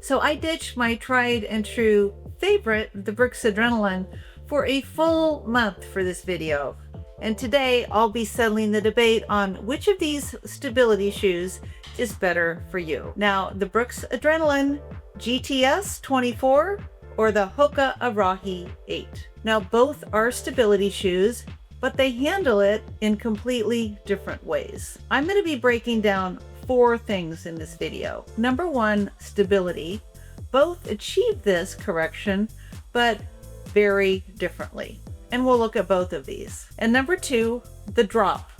So I ditched my tried and true favorite, the Brooks Adrenaline, for a full month for this video. And today I'll be settling the debate on which of these stability shoes is better for you. Now, the Brooks Adrenaline GTS 24 or the HOKA Arahi 8. Now, both are stability shoes, but they handle it in completely different ways. I'm going to be breaking down 4 things in this video. Number 1, stability. Both achieve this correction, but very differently. And we'll look at both of these. And number 2, the drop,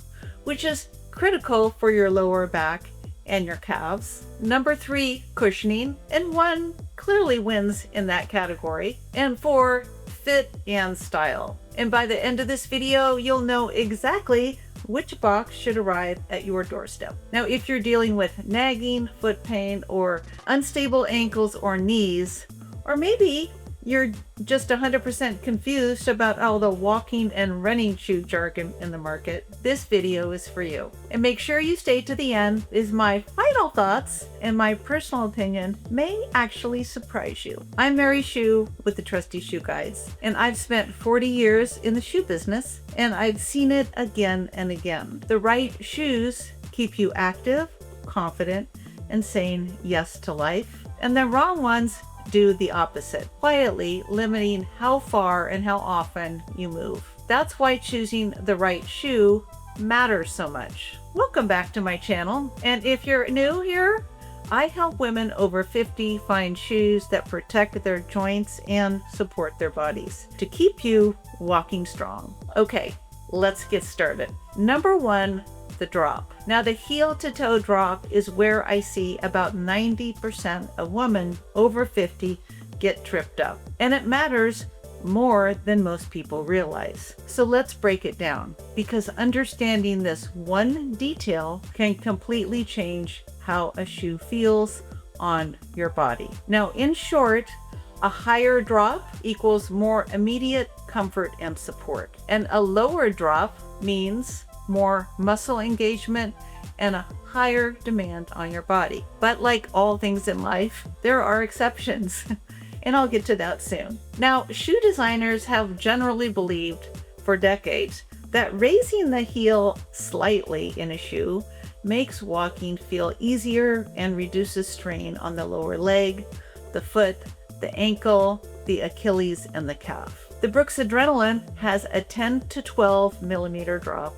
which is critical for your lower back and your calves. Number 3, cushioning, and 1 clearly wins in that category. And 4, fit and style. And by the end of this video, you'll know exactly which box should arrive at your doorstep. Now, if you're dealing with nagging, foot pain, or unstable ankles or knees, or maybe you're just 100% confused about all the walking and running shoe jargon in the market, this video is for you. And make sure you stay to the end, as my final thoughts and my personal opinion may actually surprise you. I'm Mary Shoe with the Trusty Shoe Guides, and I've spent 40 years in the shoe business, and I've seen it again and again. The right shoes keep you active, confident, and saying yes to life, and the wrong ones do the opposite, quietly limiting how far and how often you move. That's why choosing the right shoe matters so much. Welcome back to my channel, and if you're new here, I help women over 50 find shoes that protect their joints and support their bodies to keep you walking strong. Okay, let's get started. Number 1, the drop. Now, the heel to toe drop is where I see about 90% of women over 50 get tripped up, and it matters more than most people realize. So let's break it down, because understanding this one detail can completely change how a shoe feels on your body. Now, in short, a higher drop equals more immediate comfort and support, and a lower drop means more muscle engagement and a higher demand on your body. But like all things in life, there are exceptions, and I'll get to that soon. Now, shoe designers have generally believed for decades that raising the heel slightly in a shoe makes walking feel easier and reduces strain on the lower leg, the foot, the ankle, the Achilles, and the calf. The Brooks Adrenaline has a 10 to 12 millimeter drop,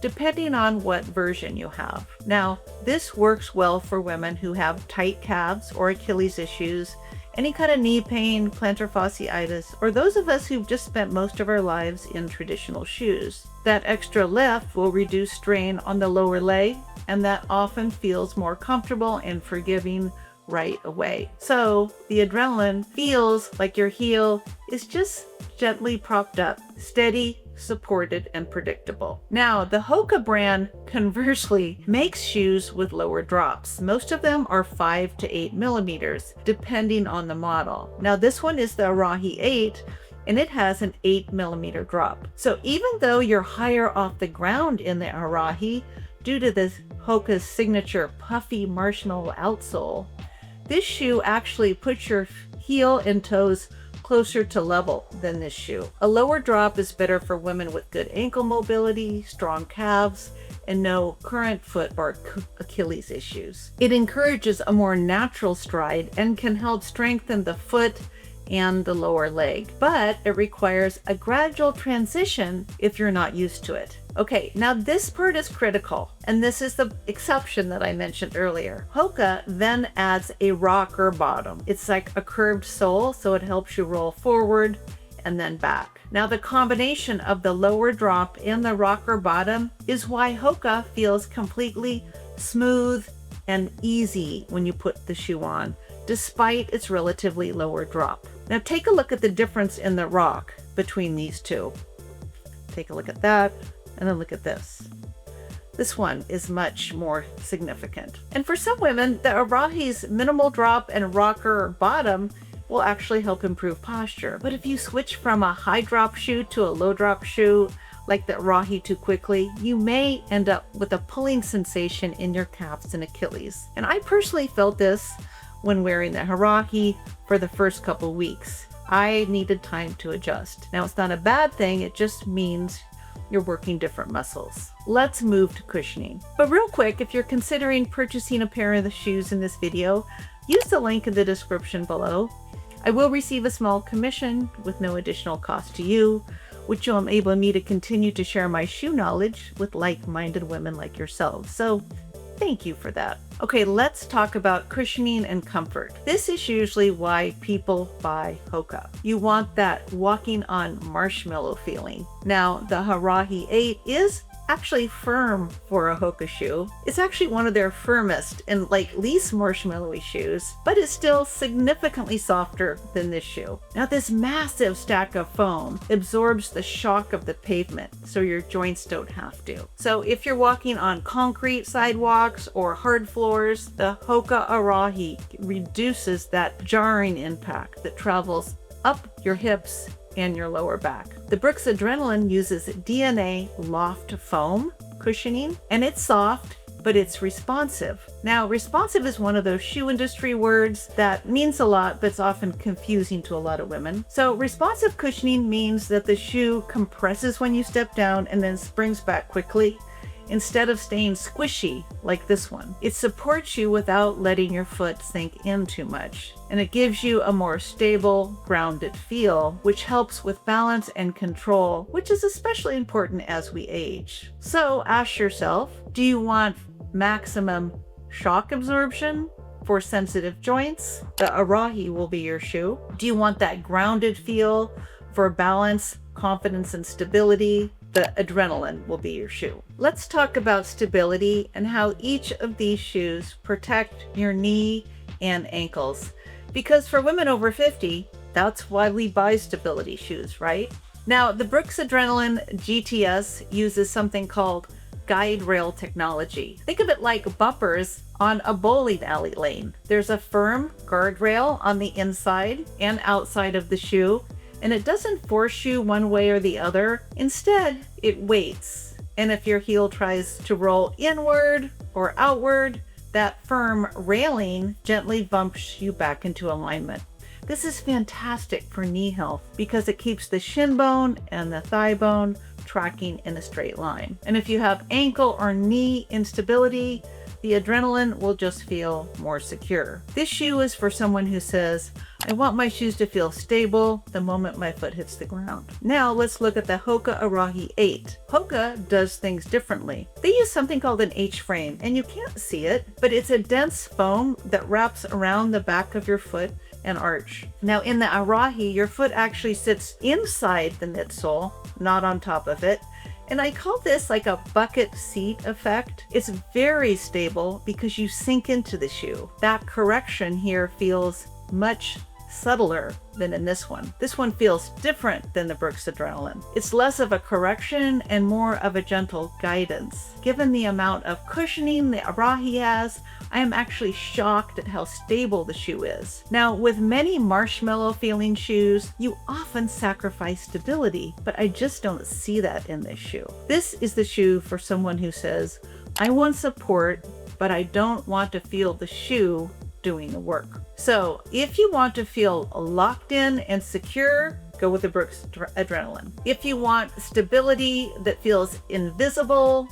depending on what version you have. Now, this works well for women who have tight calves or Achilles issues, any kind of knee pain, plantar fasciitis, or those of us who've just spent most of our lives in traditional shoes. That extra lift will reduce strain on the lower leg, and that often feels more comfortable and forgiving right away. So the Adrenaline feels like your heel is just gently propped up, steady, supported, and predictable. Now, the HOKA brand conversely makes shoes with lower drops. Most of them are 5 to 8 millimeters, depending on the model. Now, this one is the Arahi 8, and it has an 8 millimeter drop. So even though you're higher off the ground in the Arahi, due to this HOKA's signature puffy marshmallow outsole, this shoe actually puts your heel and toes closer to level than this shoe. A lower drop is better for women with good ankle mobility, strong calves, and no current foot or Achilles issues. It encourages a more natural stride and can help strengthen the foot and the lower leg, but it requires a gradual transition if you're not used to it. Okay, now this part is critical, and this is the exception that I mentioned earlier. HOKA then adds a rocker bottom. It's like a curved sole, so it helps you roll forward and then back. Now, the combination of the lower drop and the rocker bottom is why HOKA feels completely smooth and easy when you put the shoe on, despite its relatively lower drop. Now, take a look at the difference in the rock between these two. Take a look at that, and then look at this. This one is much more significant. And for some women, the Arahi's minimal drop and rocker bottom will actually help improve posture. But if you switch from a high drop shoe to a low drop shoe, like the Arahi too quickly, you may end up with a pulling sensation in your calves and Achilles. And I personally felt this when wearing the Arahi for the first couple weeks. I needed time to adjust. Now, it's not a bad thing, it just means you're working different muscles. Let's move to cushioning. But real quick, if you're considering purchasing a pair of the shoes in this video, use the link in the description below. I will receive a small commission with no additional cost to you, which will enable me to continue to share my shoe knowledge with like-minded women like yourselves. So thank you for that. Okay, let's talk about cushioning and comfort. This is usually why people buy HOKA. You want that walking on marshmallow feeling. Now, the Arahi 8 is actually firm for a HOKA shoe. It's actually one of their firmest and least marshmallowy shoes, but it's still significantly softer than this shoe. Now, this massive stack of foam absorbs the shock of the pavement, so your joints don't have to. So if you're walking on concrete sidewalks or hard floors, the HOKA Arahi reduces that jarring impact that travels up your hips and your lower back. The Brooks Adrenaline uses DNA loft foam cushioning, and it's soft, but it's responsive. Now, responsive is one of those shoe industry words that means a lot, but it's often confusing to a lot of women. So responsive cushioning means that the shoe compresses when you step down and then springs back quickly, instead of staying squishy like this one. It supports you without letting your foot sink in too much, and it gives you a more stable, grounded feel, which helps with balance and control, which is especially important as we age. So ask yourself, do you want maximum shock absorption for sensitive joints? The Arahi will be your shoe. Do you want that grounded feel for balance, confidence, and stability? The Adrenaline will be your shoe. Let's talk about stability and how each of these shoes protect your knee and ankles. Because for women over 50, that's why we buy stability shoes, right? Now, the Brooks Adrenaline GTS uses something called guide rail technology. Think of it like bumpers on a bowling alley lane. There's a firm guardrail on the inside and outside of the shoe, and it doesn't force you one way or the other. Instead, it waits. And if your heel tries to roll inward or outward, that firm railing gently bumps you back into alignment. This is fantastic for knee health because it keeps the shin bone and the thigh bone tracking in a straight line. And if you have ankle or knee instability, the Adrenaline will just feel more secure. This shoe is for someone who says, I want my shoes to feel stable the moment my foot hits the ground. Now let's look at the HOKA Arahi 8. HOKA does things differently. They use something called an H-frame, and you can't see it, but it's a dense foam that wraps around the back of your foot and arch. Now in the Arahi, your foot actually sits inside the midsole, not on top of it. And I call this like a bucket seat effect. It's very stable because you sink into the shoe. That correction here feels much subtler than in this one. This one feels different than the Brooks Adrenaline. It's less of a correction and more of a gentle guidance. Given the amount of cushioning the Arahi has, I am actually shocked at how stable the shoe is. Now, with many marshmallow feeling shoes, you often sacrifice stability, but I just don't see that in this shoe. This is the shoe for someone who says, I want support, but I don't want to feel the shoe doing the work. So if you want to feel locked in and secure, go with the Brooks Adrenaline. If you want stability that feels invisible,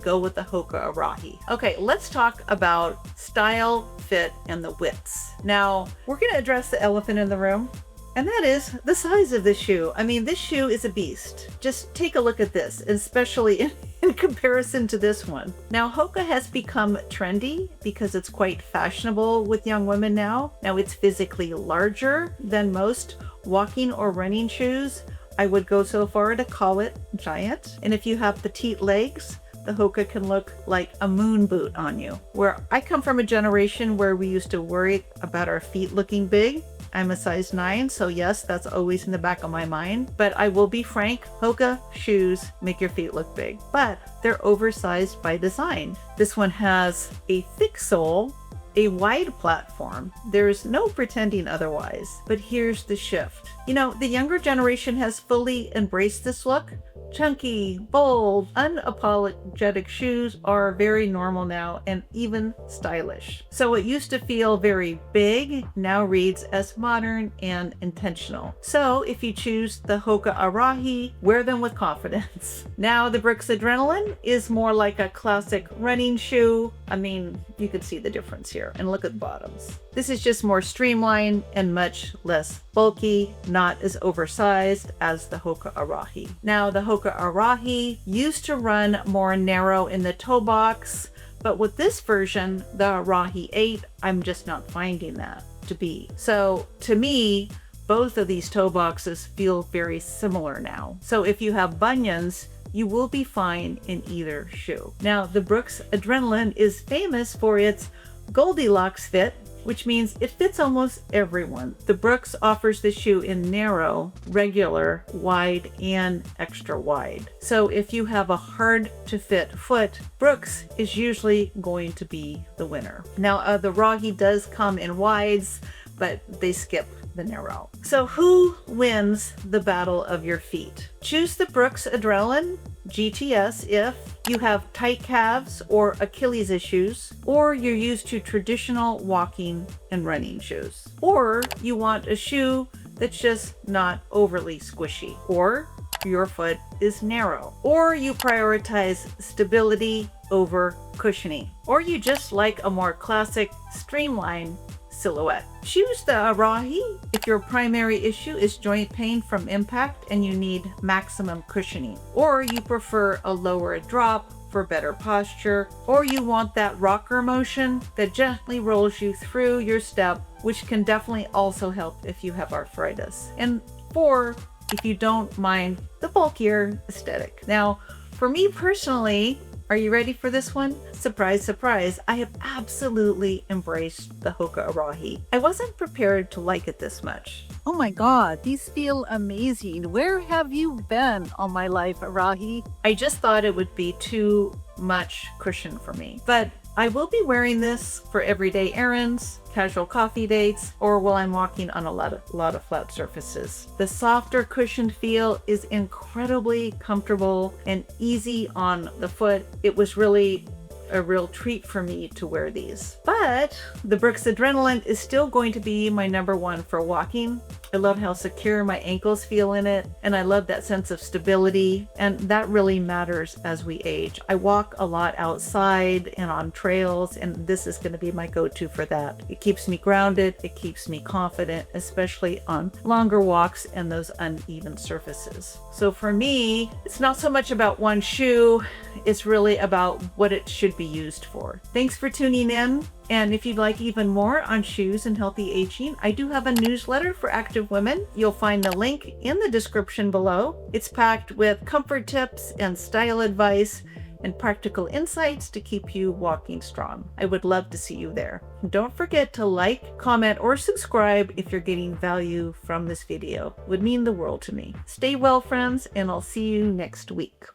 go with the HOKA Arahi. Okay, let's talk about style, fit, and the widths. Now, we're going to address the elephant in the room, and that is the size of this shoe. I mean, this shoe is a beast. Just take a look at this, especially in comparison to this one. Now, HOKA has become trendy because it's quite fashionable with young women now. Now, it's physically larger than most walking or running shoes. I would go so far to call it giant. And if you have petite legs, the HOKA can look like a moon boot on you. Where I come from a generation where we used to worry about our feet looking big. I'm a size 9, so yes, that's always in the back of my mind. But I will be frank, HOKA shoes make your feet look big, but they're oversized by design. This one has a thick sole, a wide platform. There's no pretending otherwise. But here's the shift. You know, the younger generation has fully embraced this look, chunky, bold, unapologetic shoes are very normal now and even stylish. So what used to feel very big now reads as modern and intentional. So if you choose the HOKA Arahi, wear them with confidence. Now the Brooks Adrenaline is more like a classic running shoe. I mean, you could see the difference here, and look at the bottoms. This is just more streamlined and much less bulky, not as oversized as the HOKA Arahi. Now the HOKA Arahi used to run more narrow in the toe box, but with this version, the Arahi 8, I'm just not finding that to be. So to me, both of these toe boxes feel very similar now. So if you have bunions, you will be fine in either shoe. Now the Brooks Adrenaline is famous for its Goldilocks fit, which means it fits almost everyone. The Brooks offers the shoe in narrow, regular, wide, and extra wide. So if you have a hard to fit foot, Brooks is usually going to be the winner. Now the Arahi does come in wides, but they skip the narrow. So who wins the battle of your feet? Choose the Brooks Adrenaline GTS if you have tight calves or Achilles issues, or you're used to traditional walking and running shoes, or you want a shoe that's just not overly squishy, or your foot is narrow, or you prioritize stability over cushioning, or you just like a more classic streamlined silhouette. Choose the Arahi if your primary issue is joint pain from impact and you need maximum cushioning, or you prefer a lower drop for better posture, or you want that rocker motion that gently rolls you through your step, which can definitely also help if you have arthritis, and or if you don't mind the bulkier aesthetic. Now, for me personally, are you ready for this one? Surprise, surprise, I have absolutely embraced the HOKA Arahi. I wasn't prepared to like it this much. Oh my God, these feel amazing. Where have you been all my life, Arahi? I just thought it would be too much cushion for me, but I will be wearing this for everyday errands, casual coffee dates, or while I'm walking on a lot of flat surfaces. The softer cushioned feel is incredibly comfortable and easy on the foot. It was really a real treat for me to wear these. But the Brooks Adrenaline is still going to be my #1 for walking. I love how secure my ankles feel in it, and I love that sense of stability, and that really matters as we age. I walk a lot outside and on trails, and this is going to be my go-to for that. It keeps me grounded, it keeps me confident, especially on longer walks and those uneven surfaces. So for me, it's not so much about one shoe, it's really about what it should be used for. Thanks for tuning in. And if you'd like even more on shoes and healthy aging, I do have a newsletter for active women. You'll find the link in the description below. It's packed with comfort tips and style advice and practical insights to keep you walking strong. I would love to see you there. And don't forget to like, comment, or subscribe if you're getting value from this video. It would mean the world to me. Stay well, friends, and I'll see you next week.